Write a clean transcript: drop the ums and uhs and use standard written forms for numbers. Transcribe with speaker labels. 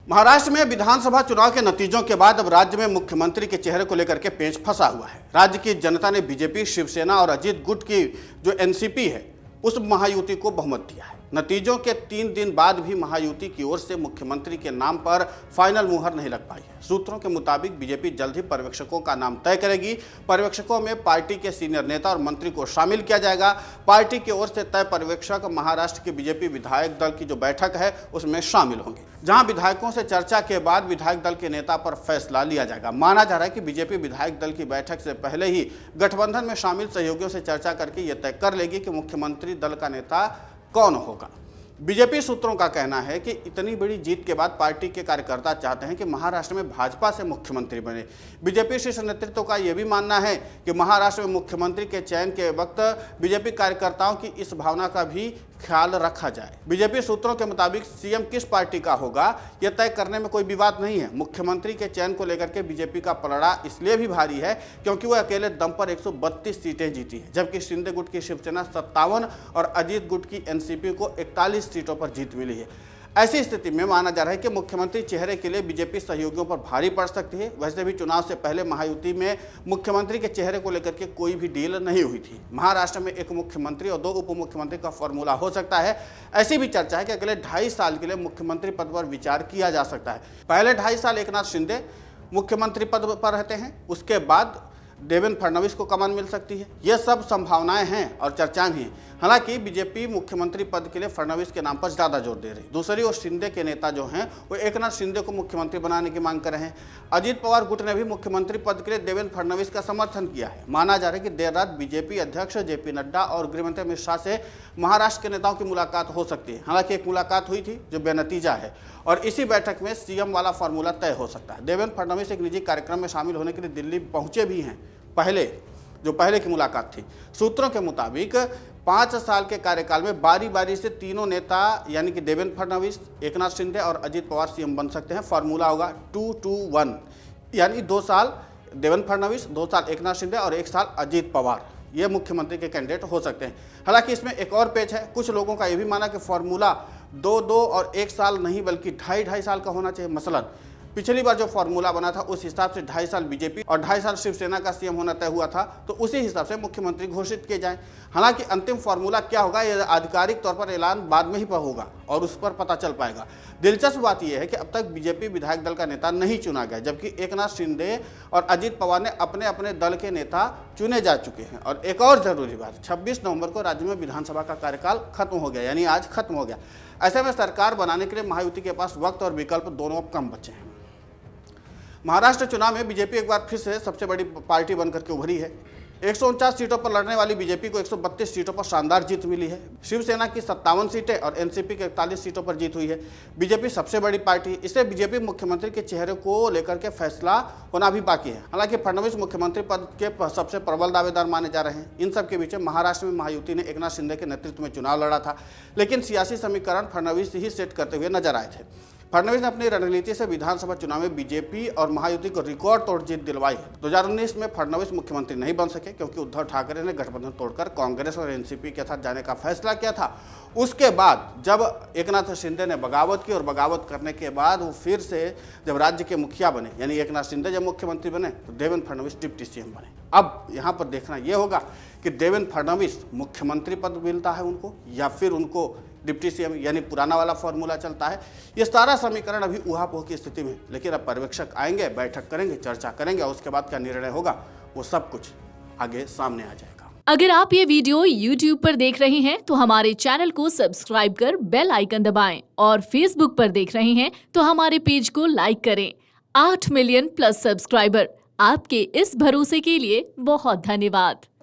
Speaker 1: महाराष्ट्र में विधानसभा चुनाव के नतीजों के बाद अब राज्य में मुख्यमंत्री के चेहरे को लेकर के पेंच फंसा हुआ है। राज्य की जनता ने बीजेपी, शिवसेना और अजीत गुट की जो एनसीपी है उस महायुति को बहुमत दिया है। नतीजों के 3 दिन बाद भी महायुति की ओर से मुख्यमंत्री के नाम पर फाइनल मुहर नहीं लग पाई है। सूत्रों के मुताबिक बीजेपी जल्द ही पर्यवेक्षकों का नाम तय करेगी। पर्यवेक्षकों में पार्टी के सीनियर नेता और मंत्री को शामिल किया जाएगा। पार्टी की ओर से तय पर्यवेक्षक महाराष्ट्र की बीजेपी विधायक दल की जो बैठक है उसमें शामिल होंगे, जहां विधायकों से चर्चा के बाद विधायक दल के नेता पर फैसला लिया जाएगा। माना जा रहा है कि बीजेपी विधायक दल की बैठक से पहले ही गठबंधन में शामिल सहयोगियों से चर्चा करके यह तय कर लेगी कि मुख्यमंत्री दल का नेता कौन होगा। बीजेपी सूत्रों का कहना है कि इतनी बड़ी जीत के बाद पार्टी के कार्यकर्ता चाहते हैं कि महाराष्ट्र में भाजपा से मुख्यमंत्री बने। बीजेपी शीर्ष नेतृत्व का यह भी मानना है कि महाराष्ट्र में मुख्यमंत्री के चयन के वक्त बीजेपी कार्यकर्ताओं की इस भावना का भी ख्याल रखा जाए। बीजेपी सूत्रों के मुताबिक सीएम किस पार्टी का होगा यह तय करने में कोई विवाद नहीं है। मुख्यमंत्री के चयन को लेकर के बीजेपी का पलड़ा इसलिए भी भारी है क्योंकि वह अकेले दम पर 132 सीटें जीती है, जबकि शिंदे गुट की शिवसेना 57 और अजीत गुट की एनसीपी को 41 सीटों पर जीत मिली है। ऐसी स्थिति में माना जा रहा है कि मुख्यमंत्री चेहरे के लिए बीजेपी सहयोगियों पर भारी पड़ सकती है। वैसे भी चुनाव से पहले महायुति में मुख्यमंत्री के चेहरे को लेकर के कोई भी डील नहीं हुई थी। महाराष्ट्र में एक मुख्यमंत्री और 2 उप मुख्यमंत्री का फॉर्मूला हो सकता है। ऐसी भी चर्चा है कि अगले 2.5 साल के लिए मुख्यमंत्री पद पर विचार किया जा सकता है। पहले 2.5 साल एकनाथ शिंदे मुख्यमंत्री पद पर रहते हैं, उसके बाद देवेंद्र फडणवीस को कमान मिल सकती है। यह सब संभावनाएं हैं और चर्चाएं भी हैं। हालांकि बीजेपी मुख्यमंत्री पद के लिए फडणवीस के नाम पर ज़्यादा जोर दे रही है। दूसरी ओर शिंदे के नेता जो हैं वो एकनाथ शिंदे को मुख्यमंत्री बनाने की मांग कर रहे हैं। अजीत पवार गुट ने भी मुख्यमंत्री पद के लिए देवेंद्र फडणवीस का समर्थन किया है। माना जा रहा है कि देर रात बीजेपी अध्यक्ष जेपी नड्डा और गृहमंत्री अमित शाह से महाराष्ट्र के नेताओं की मुलाकात हो सकती है। हालांकि एक मुलाकात हुई थी जो बेनतीजा है और इसी बैठक में सीएम वाला फॉर्मूला तय हो सकता है। देवेंद्र फडणवीस एक निजी कार्यक्रम में शामिल होने के लिए दिल्ली पहुंचे भी हैं। पहले की मुलाकात थी। सूत्रों के मुताबिक 5 साल के कार्यकाल में बारी बारी से तीनों नेता यानी कि देवेंद्र फडणवीस, एकनाथ शिंदे और अजीत पवार सीएम बन सकते हैं। फॉर्मूला होगा 2-2-1, यानी 2 साल देवेंद्र फडणवीस, 2 साल एकनाथ शिंदे और 1 साल अजीत पवार, ये मुख्यमंत्री के कैंडिडेट हो सकते हैं। हालांकि इसमें एक और पेच है। कुछ लोगों का यह भी माना कि फॉर्मूला 2-2 और 1 साल नहीं बल्कि 2.5 साल का होना चाहिए। मसलन पिछली बार जो फॉर्मूला बना था उस हिसाब से 2.5 साल बीजेपी और 2.5 साल शिवसेना का सीएम होना तय हुआ था, तो उसी हिसाब से मुख्यमंत्री घोषित किए जाएं। हालांकि अंतिम फॉर्मूला क्या होगा यह आधिकारिक तौर पर ऐलान बाद में ही होगा और उस पर पता चल पाएगा। दिलचस्प बात यह है कि अब तक बीजेपी विधायक दल का नेता नहीं चुना गया, जबकि एकनाथ शिंदे और अजीत पवार ने अपने अपने दल के नेता चुने जा चुके हैं। और एक और जरूरी बात, 26 नवंबर को राज्य में विधानसभा का कार्यकाल खत्म हो गया, यानी आज खत्म हो गया। ऐसे में सरकार बनाने के लिए महायुति के पास वक्त और विकल्प दोनों कम बचे हैं। महाराष्ट्र चुनाव में बीजेपी एक बार फिर से सबसे बड़ी पार्टी बनकर के उभरी है। 149 सीटों पर लड़ने वाली बीजेपी को 132 सीटों पर शानदार जीत मिली है। शिवसेना की 57 सीटें और एनसीपी के 41 सीटों पर जीत हुई है। बीजेपी सबसे बड़ी पार्टी है, इससे बीजेपी मुख्यमंत्री के चेहरे को लेकर के फैसला होना भी बाकी है। हालांकि फडणवीस मुख्यमंत्री पद के सबसे प्रबल दावेदार माने जा रहे हैं। इन सब के बीच महाराष्ट्र में महायुति ने एकनाथ शिंदे के नेतृत्व में चुनाव लड़ा था, लेकिन सियासी समीकरण फडणवीस ही सेट करते हुए नजर आए थे। फडणवीस ने अपनी रणनीति से विधानसभा चुनाव में बीजेपी और महायुति को रिकॉर्ड तोड़ जीत दिलवाई है। 2019 में फडणवीस मुख्यमंत्री नहीं बन सके क्योंकि उद्धव ठाकरे ने गठबंधन तोड़कर कांग्रेस और एनसीपी के साथ जाने का फैसला किया था। उसके बाद जब एकनाथ शिंदे ने बगावत की और बगावत करने के बाद वो फिर से जब राज्य के मुखिया बने, यानी एकनाथ शिंदे जब मुख्यमंत्री बने तो देवेंद्र फडणवीस डिप्टी सीएम बने। अब यहाँ पर देखना ये होगा कि देवेंद्र फडणवीस मुख्यमंत्री पद मिलता है उनको या फिर उनको डिप्टी सीएम, यानी पुराना वाला फॉर्मूला चलता है। ये सारा समीकरण अभी ऊहापोह की स्थिति में, लेकिन अब पर्यवेक्षक आएंगे, बैठक करेंगे, चर्चा करेंगे और उसके बाद क्या निर्णय होगा वो सब कुछ आगे सामने आ जाएगा।
Speaker 2: अगर आप ये वीडियो YouTube पर देख रहे हैं तो हमारे चैनल को सब्सक्राइब कर बेल आइकन दबाएं और Facebook पर देख रहे हैं तो हमारे पेज को लाइक करें। 8 मिलियन प्लस सब्सक्राइबर, आपके इस भरोसे के लिए बहुत धन्यवाद।